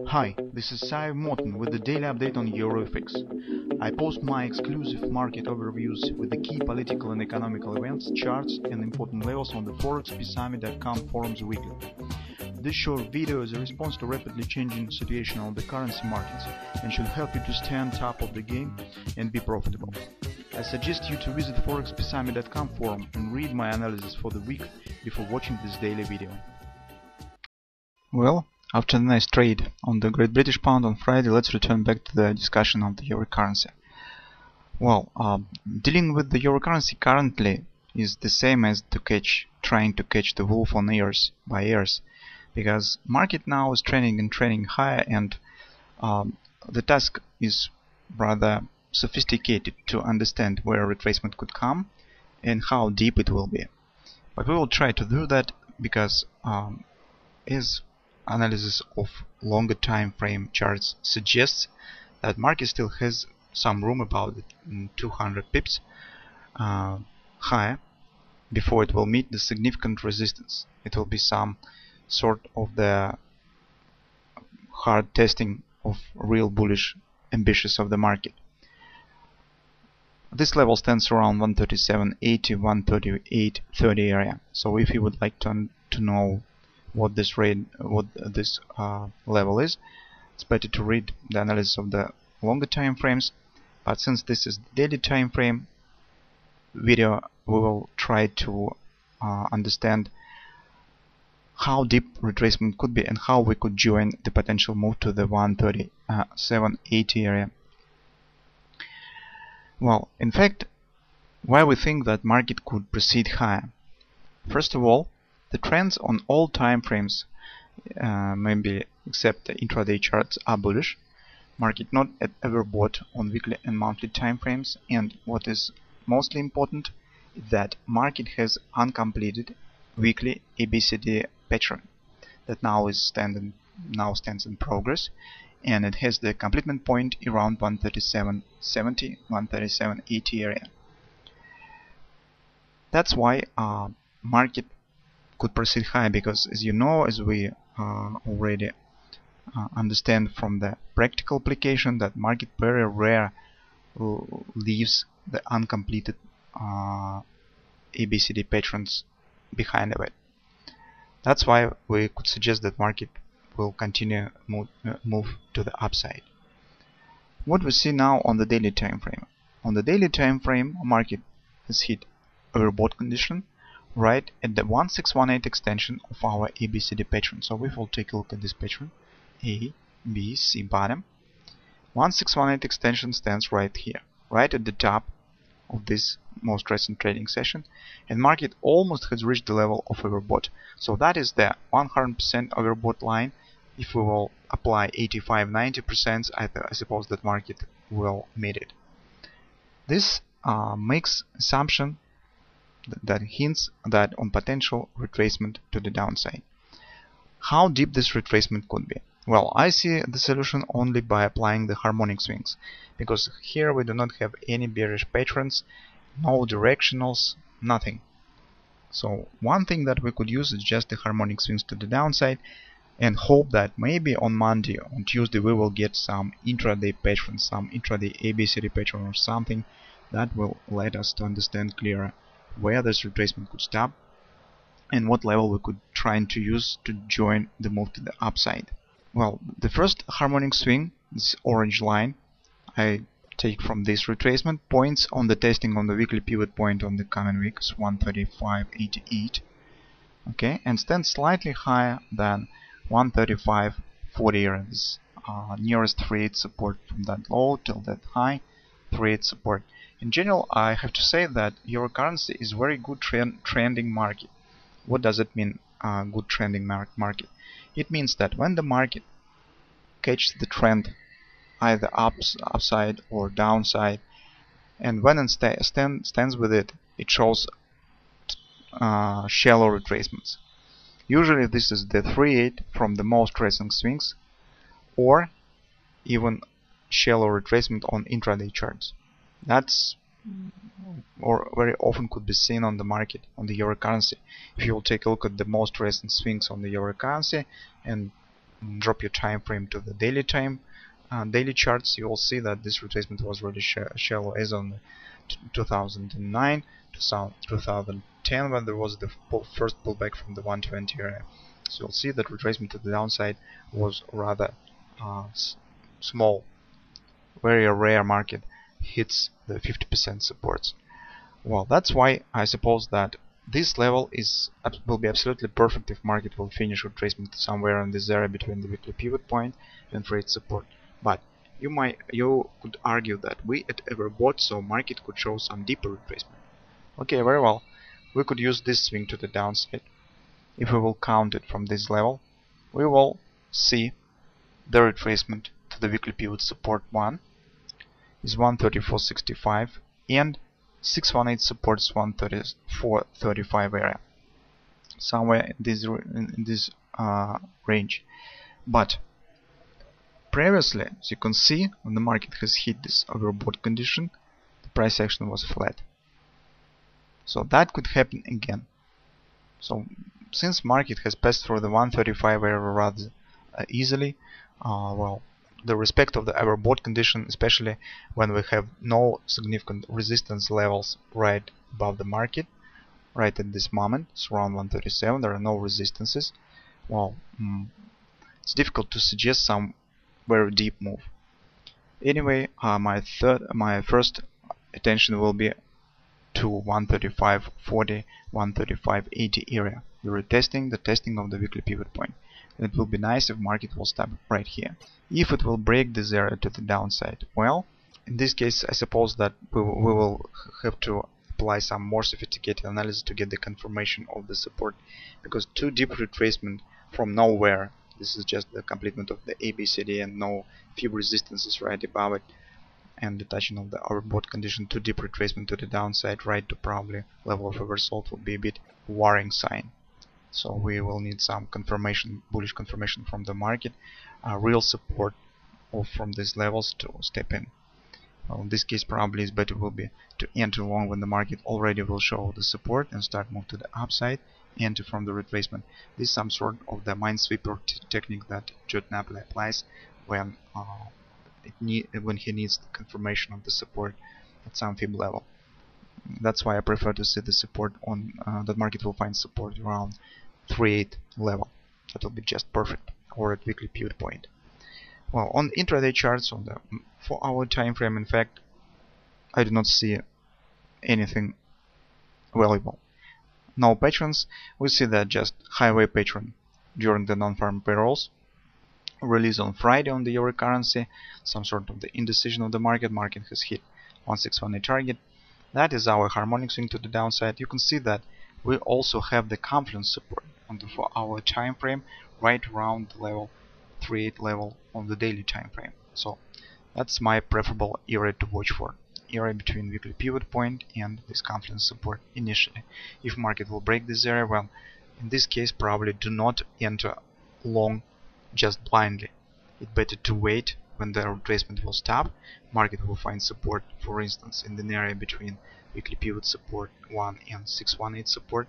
Hi, this is Sive Morten with the daily update on EuroFX. I post my exclusive market overviews with the key political and economical events, charts and important levels on the ForexPeaceArmy.com forums weekly. This short video is a response to rapidly changing situation on the currency markets and should help you to stay on top of the game and be profitable. I suggest you to visit ForexPeaceArmy.com forum and read my analysis for the week before watching this daily video. Well, after a nice trade on the Great British Pound on Friday, let's return back to the discussion of the euro currency. Well, dealing with the euro currency currently is the same as trying to catch the wolf on ears by ears, because market now is trending higher, and the task is rather sophisticated to understand where retracement could come and how deep it will be. But we will try to do that because as analysis of longer time frame charts suggests that market still has some room, about 200 pips higher, before it will meet the significant resistance. It will be some sort of the hard testing of real bullish ambitions of the market. This level stands around 137.80, 138.30 area. So if you would like to know what this level is, it's better to read the analysis of the longer time frames. But since this is the daily time frame video, we will try to understand how deep retracement could be and how we could join the potential move to the 137.80 area. Well, in fact, why we think that market could proceed higher? First of all, the trends on all time frames, maybe except the intraday charts, are bullish. Market not overbought on weekly and monthly time frames, and what is mostly important is that market has uncompleted weekly ABCD pattern that now stands in progress, and it has the completion point around 137.70, 137.80 area. That's why market could proceed high, because as you know, as we already understand from the practical application, that market very rare leaves the uncompleted ABCD patterns behind of it. That's why we could suggest that market will continue move to the upside. What we see now on the daily time frame. On the daily time frame, market has hit overbought condition right at the 1618 extension of our ABCD pattern. So if we'll take a look at this pattern, A, B, C bottom, 1618 extension stands right here, right at the top of this most recent trading session, and market almost has reached the level of overbought. So that is the 100% overbought line. If we will apply 85-90%, I suppose that market will meet it. This makes assumption that hints that on potential retracement to the downside. How deep this retracement could be? Well, I see the solution only by applying the harmonic swings, because here we do not have any bearish patterns, no directionals, nothing. So one thing that we could use is just the harmonic swings to the downside, and hope that maybe on Monday, on Tuesday, we will get some intraday pattern, some intraday ABCD pattern or something that will let us to understand clearer where this retracement could stop and what level we could try to use to join the move to the upside. Well, the first harmonic swing, this orange line, I take from this retracement, points on the testing on the weekly pivot point on the coming week, is 135.88, okay, and stands slightly higher than 135.40 is nearest 3/8 support from that low till that high, 3/8 support. In general, I have to say that euro currency is very good trending market. What does it mean, good trending market? It means that when the market catches the trend either upside or downside, and when it stands with it, it shows shallow retracements. Usually this is the 3/8 from the most recent swings, or even shallow retracement on intraday charts. That's or very often could be seen on the market on the euro currency. If you will take a look at the most recent swings on the euro currency and drop your time frame to the daily charts, you will see that this retracement was really shallow as on 2009 to 2010, when there was the first pullback from the 120 area. So you'll see that retracement to the downside was rather small. Very rare market hits the 50% supports. Well, that's why I suppose that this level will be absolutely perfect if market will finish retracement somewhere in this area between the weekly pivot point and trade support. But you could argue that we at EURUSD, so market could show some deeper retracement. Okay, very well. We could use this swing to the downside. If we will count it from this level, we will see the retracement to the weekly pivot support 1 is 134.65 and 618 supports 134.35 area, somewhere in this range. But previously, as you can see, when the market has hit this overbought condition, the price action was flat. So that could happen again. So since market has passed through the 135 area rather easily, well, the respect of the overbought condition, especially when we have no significant resistance levels right above the market, right at this moment, it's around 137, there are no resistances. Well, it's difficult to suggest some very deep move. Anyway, my first attention will be to 135.40, 135.80 area. We're retesting the testing of the weekly pivot point. It will be nice if market will stop right here. If it will break this area to the downside, well, in this case I suppose that we will have to apply some more sophisticated analysis to get the confirmation of the support, because too deep retracement from nowhere, this is just the completement of the ABCD and no few resistances right above it, and the touching of the overbought condition, too deep retracement to the downside right to probably level of oversold will be a bit worrying sign. So we will need some confirmation, bullish confirmation from the market, real support from these levels to step in. Well, in this case probably it's better will be to enter long when the market already will show the support and start move to the upside, enter from the retracement. This is some sort of the minesweeper technique that Judd Napoli applies when when he needs the confirmation of the support at some fib level. That's why I prefer to see the support on that market will find support around 3.8 level. That will be just perfect, or at weekly pivot point. Well, on intraday charts on the 4-hour time frame, in fact, I do not see anything valuable. No patterns. We see that just highway pattern during the non-farm payrolls, release on Friday on the euro currency, some sort of the indecision of the market. Market has hit 1618 target. That is our harmonic swing to the downside. You can see that we also have the confluence support on the 4-hour time frame right around the level 3.8 level on the daily time frame. So that's my preferable area to watch for, area between weekly pivot point and this confluence support initially. If market will break this area, well, in this case probably do not enter long just blindly. It's better to wait when the retracement will stop. Market will find support, for instance, in the area between weekly pivot support 1 and 618 support.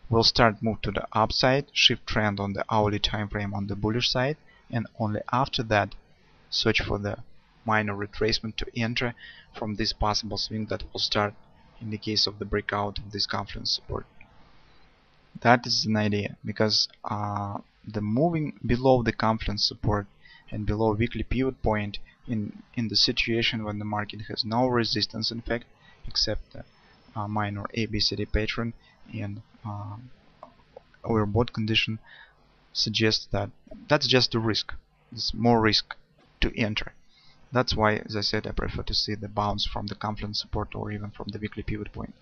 We'll start move to the upside, shift trend on the hourly time frame on the bullish side, and only after that search for the minor retracement to enter from this possible swing that will start in the case of the breakout of this confluence support. That is an idea, because the moving below the confluence support and below weekly pivot point in the situation when the market has no resistance, in fact, except the minor ABCD pattern and overbought condition, suggests that that's just a risk. There's more risk to enter. That's why, as I said, I prefer to see the bounce from the confluence support or even from the weekly pivot point.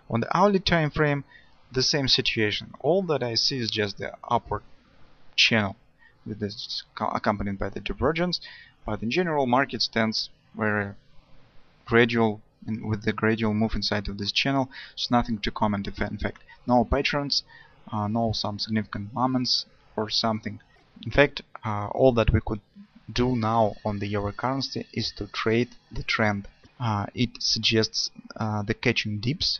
On the hourly time frame, the same situation. All that I see is just the upward channel with this accompanied by the divergence, but in general market stands very gradual, and with the gradual move inside of this channel. There's nothing to comment. In fact, no patterns, no some significant moments or something. In fact, all that we could do now on the euro currency is to trade the trend. It suggests the catching dips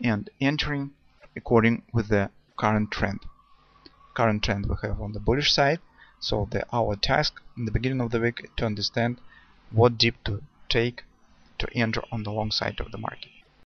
and entering according with the current trend. We have on the bullish side So our task in the beginning of the week is to understand what dip to take to enter on the long side of the market.